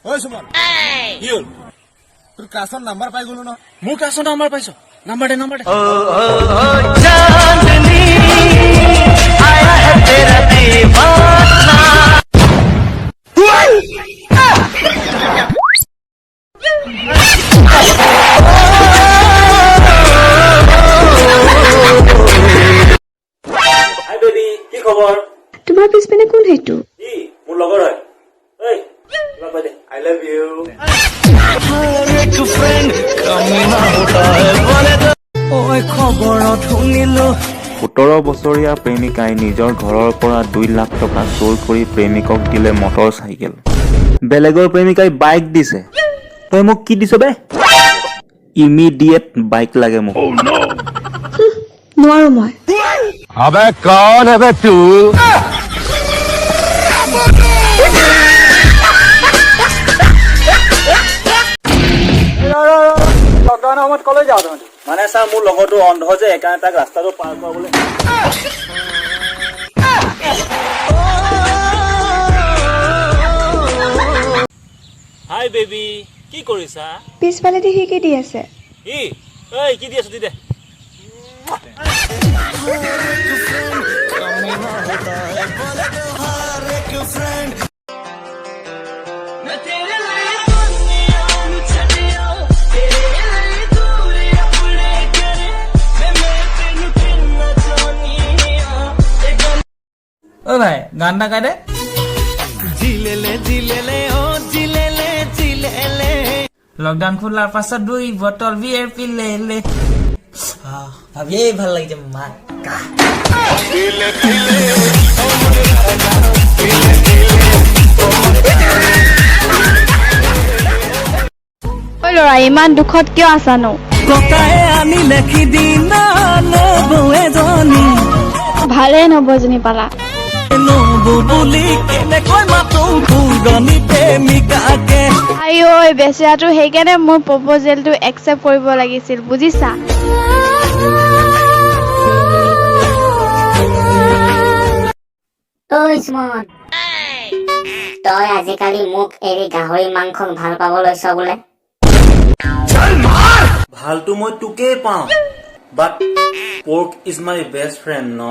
ঐ সুমন কি হল তোৰ ক্লাছৰ নাম্বাৰ পাই গলো ন মোৰ ক্লাছৰ নাম্বাৰ পাইছো নাম্বাৰ দে चांदनी आया है तेरा दीवाना হাই বেবি কি খবৰ তোমাৰ পিছপিনে কোন হেইটো কি মোৰ লগৰ হয় এই লগ পাই দে আই লাভ ইউ हर एक फ्रेंड कमी ना होता है बोले तो ओए खबर শুনিলো 17 বছৰীয়া প্ৰেমিকাই নিজৰ ঘৰৰ পৰা 2 লাখ টকা চুৰ কৰি প্ৰেমিকক দিলে মটৰ চাইকেল বেলেগৰ প্ৰেমিকাই বাইক দিছে তই মোক কি দিছ বে ইমিডিয়েট বাইক লাগে মোক নোৱাৰো মই अबे कौन है बे तू লকডাউনৰ সময়ত কলৈ যাওঁ তহঁতি মানে ছাৰ মোৰ লগৰটো অন্ধ যে একা তাক ৰাস্তাটো পাৰ কৰাবলৈ হাই বেবি কি কৰিছা পিছফালেদি সি কি দি আছে ই কি দি আছো দি দে मैं तेरे लिए दुनिया में छड़ियो तेरे लिए दूर अपने करे मैं तेनु किन्ना जानिया ओ भाई गाना गा दे जिले ले ओ जिले ले লকডাউন খোলাৰ পাছত 2 বটল বিয়েৰ পিলে ভাবিয়ে ভাল লাগিছে মাকা ঐ ল'ৰা ইমান দুখত কিয় আছানো ককায়ে আনি লেখি দিনা নবৌ এজনী ভালে নবজনী পালা নবৌ বুলি কেনেকৈ মাতো পুৰণি প্ৰেমিকাকে আই ঐ বেচেৰাটো সেইকাৰণে মোৰ প্ৰপ'জেলটো একচেপ্ট কৰিব লাগিছিল বুজিছা ঐ সুমন তই আজিকালি মোক এৰি গাহৰি মাংস ভাল পাব লৈছ বোলে ভালটো মই তোকেই পাওঁ বাট পৰ্ক is my best friend no